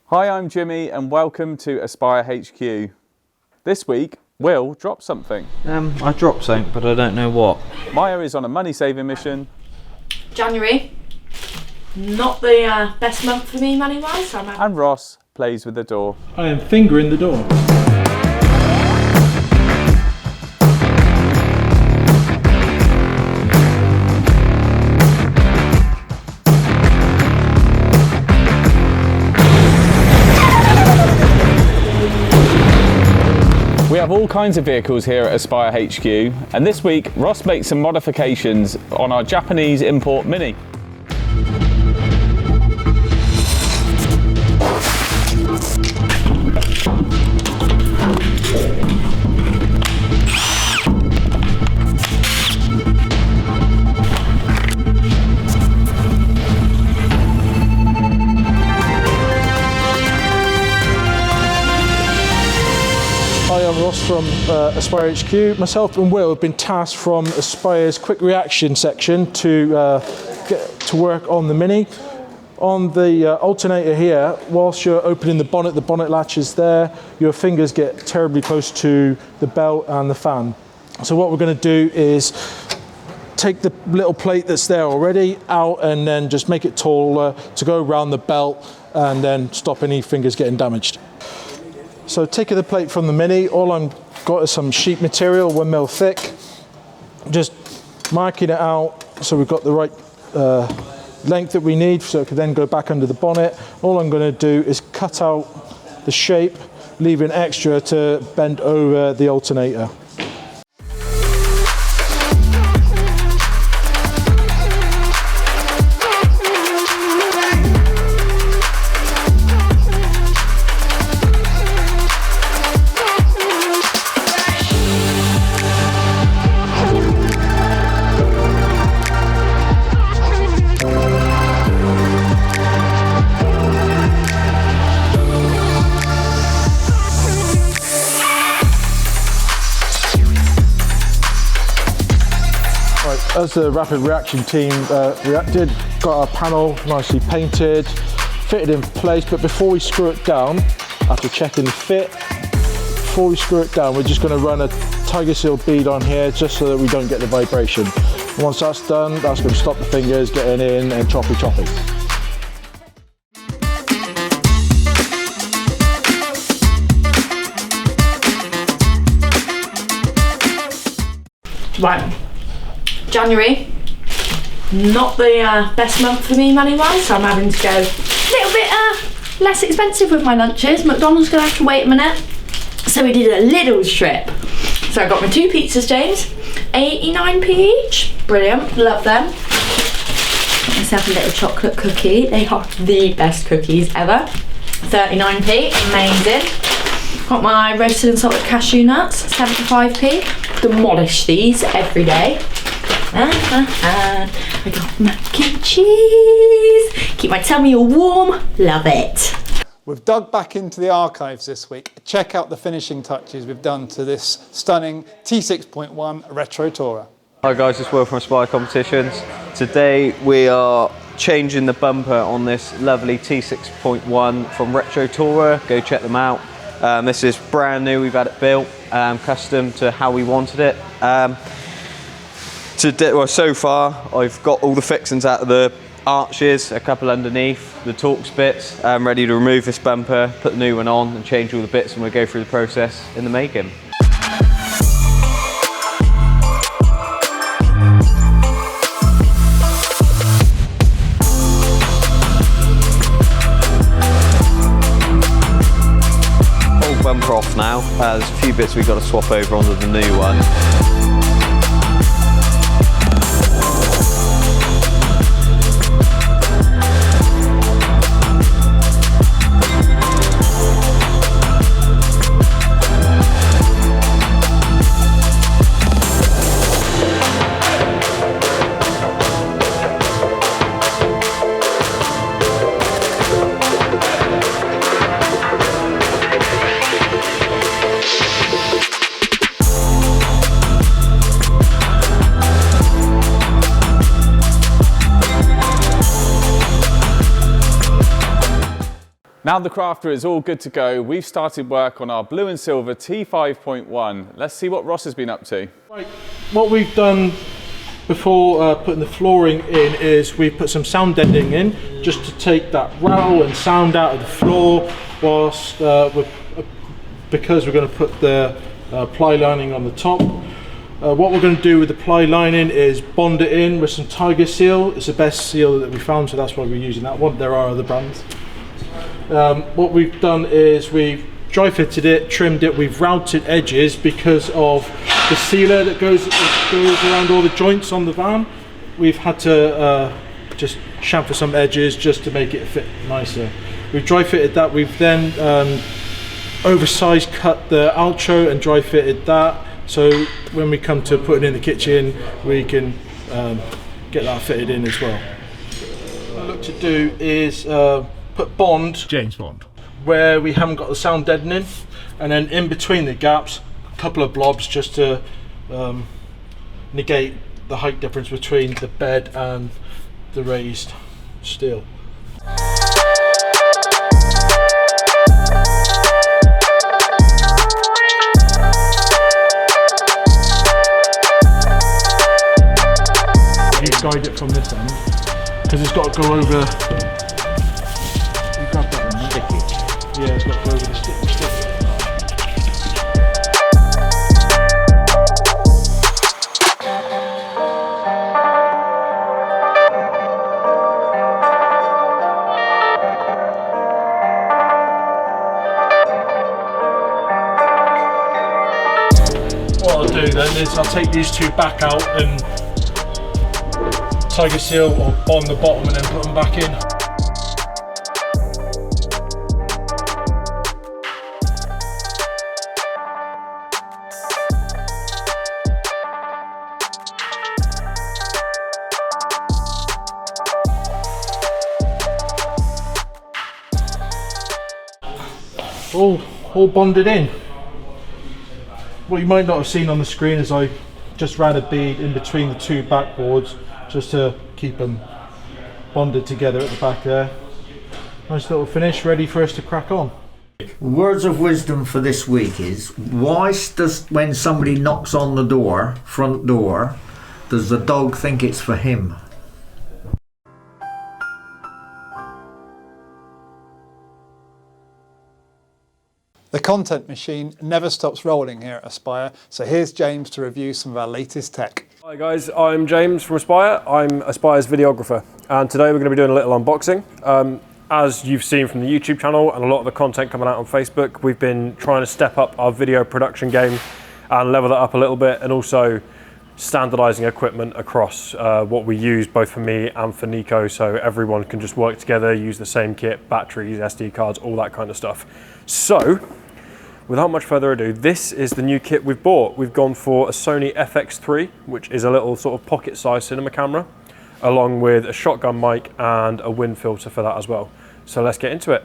Hi, I'm Jimmy and welcome to Aspire HQ. This week, Will dropped something. I dropped something, but I don't know what. Maya is on a money-saving mission. January, not the best month for me money-wise. And Ross plays with the door. I am fingering the door. We have all kinds of vehicles here at Aspire HQ, and this week Ross makes some modifications on our Japanese import Mini. Hi, I'm Ross from Aspire HQ. Myself and Will have been tasked from Aspire's quick reaction section to get to work on the Mini. On the alternator here, whilst you're opening the bonnet latch is there, your fingers get terribly close to the belt and the fan. So what we're going to do is take the little plate that's there already out and then just make it taller to go around the belt and then stop any fingers getting damaged. So taking the plate from the Mini, all I've got is some sheet material, 1 mil thick. Just marking it out so we've got the right length that we need so it can then go back under the bonnet. All I'm going to do is cut out the shape, leaving extra to bend over the alternator. As the rapid reaction team reacted, got our panel nicely painted, fitted in place, but before we screw it down, after checking the fit, before we screw it down, we're just going to run a tiger seal bead on here just so that we don't get the vibration. And once that's done, that's going to stop the fingers getting in and choppy. Right. January, not the best month for me money-wise, so I'm having to go a little bit less expensive with my lunches. McDonald's gonna have to wait a minute, so we did a little strip. So I got my 2 pizzas, James, 89p each. Brilliant, love them. Got myself a little chocolate cookie. They are the best cookies ever. 39p, amazing. Got my roasted and salted cashew nuts, 75p. Demolish these every day. I got mac and cheese. Keep my tummy all warm. Love it. We've dug back into the archives this week. Check out the finishing touches we've done to this stunning T6.1 Retro Tourer. Hi guys, it's Will from Aspire Competitions. Today we are changing the bumper on this lovely T6.1 from Retro Tourer. Go check them out. This is brand new, we've had it built, custom to how we wanted it. So far, I've got all the fixings out of the arches, a couple underneath, the Torx bits. I'm ready to remove this bumper, put the new one on and change all the bits, and we'll go through the process in the making. Old bumper off now. There's a few bits we've got to swap over onto the new one. Now the crafter is all good to go, we've started work on our blue and silver T5.1. Let's see what Ross has been up to. Right, what we've done before putting the flooring in is we've put some sound deadening in just to take that rattle and sound out of the floor whilst because we're going to put the ply lining on the top. What we're going to do with the ply lining is bond it in with some Tiger Seal. It's the best seal that we found, so that's why we're using that one. There are other brands. What we've done is we've dry fitted it, trimmed it, we've routed edges because of the sealer that goes around all the joints on the van. We've had to just chamfer some edges just to make it fit nicer. We've dry fitted that, we've then oversized cut the outro and dry fitted that, so when we come to putting in the kitchen we can get that fitted in as well. What I look to do is put Bond, James Bond, where we haven't got the sound deadening, and then in between the gaps a couple of blobs just to negate the height difference between the bed and the raised steel. You guide it from this end because it's got to go over. You grab that one. Sticky. Yeah, it's got to go over the stick. What I'll do then is I'll take these two back out and Tiger Seal or bond the bottom and then put them back in. All bonded in. What you might not have seen on the screen is I just ran a bead in between the two backboards just to keep them bonded together at the back there. Nice little finish, ready for us to crack on. Words of wisdom for this week is, why does when somebody knocks on the door, front door, does the dog think it's for him? The content machine never stops rolling here at Aspire, so here's James to review some of our latest tech. Hi guys, I'm James from Aspire. I'm Aspire's videographer, and today we're going to be doing a little unboxing. As you've seen from the YouTube channel and a lot of the content coming out on Facebook, we've been trying to step up our video production game and level that up a little bit, and also standardizing equipment across what we use both for me and for Nico, so everyone can just work together, use the same kit, batteries, SD cards, all that kind of stuff. So without much further ado, this is the new kit we've bought. We've gone for a Sony FX3, which is a little sort of pocket-sized cinema camera, along with a shotgun mic and a wind filter for that as well. So let's get into it.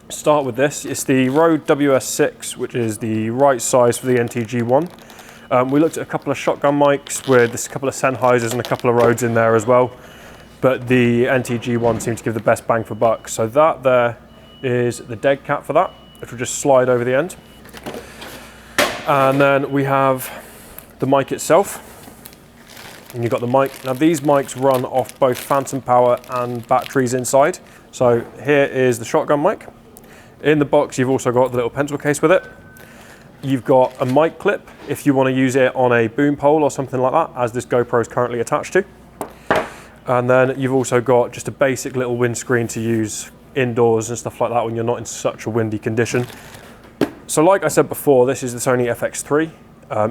Start with this. It's the Rode WS6, which is the right size for the NTG1. We looked at a couple of shotgun mics with a couple of Sennheisers and a couple of Rodes in there as well, but the NTG1 seemed to give the best bang for buck. So that there is the dead cat for that, which will just slide over the end. And then we have the mic itself. And you've got the mic. Now these mics run off both phantom power and batteries inside. So here is the shotgun mic. In the box you've also got the little pencil case with it. You've got a mic clip if you want to use it on a boom pole or something like that, as this GoPro is currently attached to. And then you've also got just a basic little windscreen to use indoors and stuff like that when you're not in such a windy condition. So like I said before, this is the Sony FX3.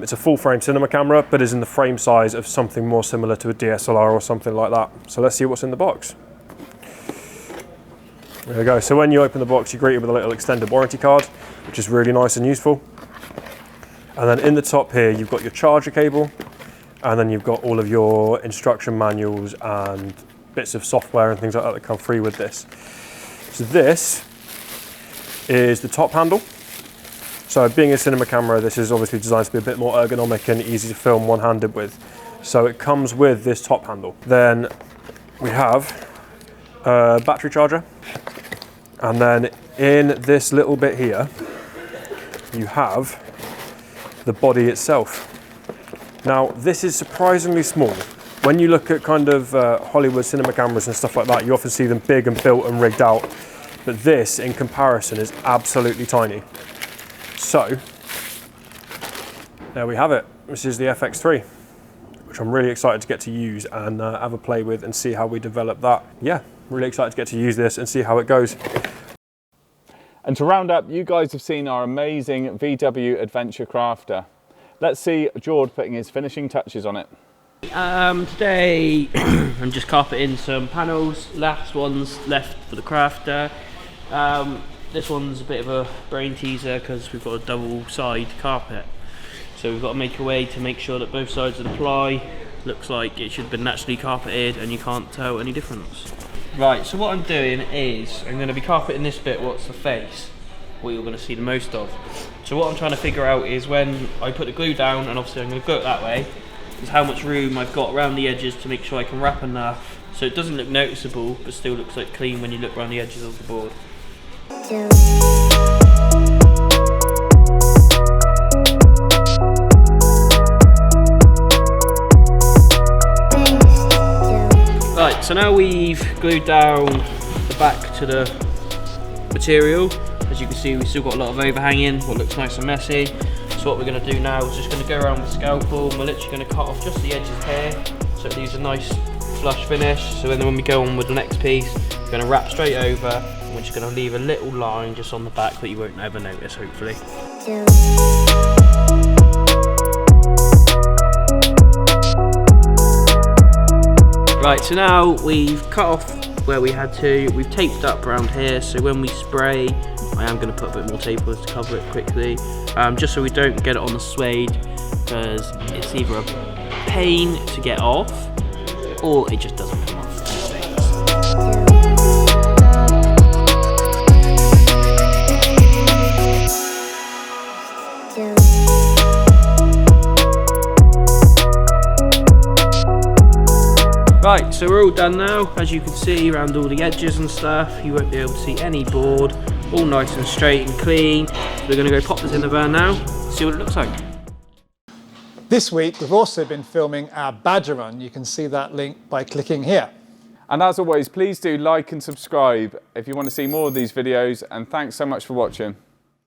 It's a full frame cinema camera, but is in the frame size of something more similar to a DSLR or something like that. So let's see what's in the box. There we go. So when you open the box, you're greeted with a little extended warranty card, which is really nice and useful. And then in the top here, you've got your charger cable, and then you've got all of your instruction manuals and bits of software and things like that that come free with this. So this is the top handle. So being a cinema camera, this is obviously designed to be a bit more ergonomic and easy to film one-handed with. So it comes with this top handle. Then we have a battery charger, and then in this little bit here, you have the body itself. Now, this is surprisingly small. When you look at kind of Hollywood cinema cameras and stuff like that, you often see them big and built and rigged out. But this, in comparison, is absolutely tiny. So, there we have it. This is the FX3, which I'm really excited to get to use and have a play with and see how we develop that. Yeah, really excited to get to use this and see how it goes. And to round up, you guys have seen our amazing VW Adventure Crafter. Let's see George putting his finishing touches on it. Today I'm just carpeting some panels, last one's left for the crafter. This one's a bit of a brain teaser because we've got a double side carpet. So we've got to make a way to make sure that both sides of the ply looks like it should have been naturally carpeted and you can't tell any difference. Right, so what I'm doing is I'm going to be carpeting this bit, what's the face, what you're going to see the most of. So what I'm trying to figure out is when I put the glue down, and obviously I'm going to go it that way, is how much room I've got around the edges to make sure I can wrap enough so it doesn't look noticeable but still looks like clean when you look around the edges of the board. Right, so now we've glued down the back to the material. As you can see, we've still got a lot of overhanging, what looks nice and messy. So what we're going to do now is just going to go around with the scalpel and we're literally going to cut off just the edges here so it leaves a nice flush finish. So then when we go on with the next piece, we're going to wrap straight over and we're just going to leave a little line just on the back that you won't ever notice, hopefully. Right, so now we've cut off where we had to, we've taped up around here, so when we spray, I am going to put a bit more tape on this to cover it quickly, just so we don't get it on the suede, because it's either a pain to get off, or it just doesn't come off. Right, so we're all done now. As you can see around all the edges and stuff, you won't be able to see any board, all nice and straight and clean. So we're going to go pop this in the van now, see what it looks like. This week we've also been filming our Badger run. You can see that link by clicking here. And as always, please do like and subscribe if you want to see more of these videos, and thanks so much for watching.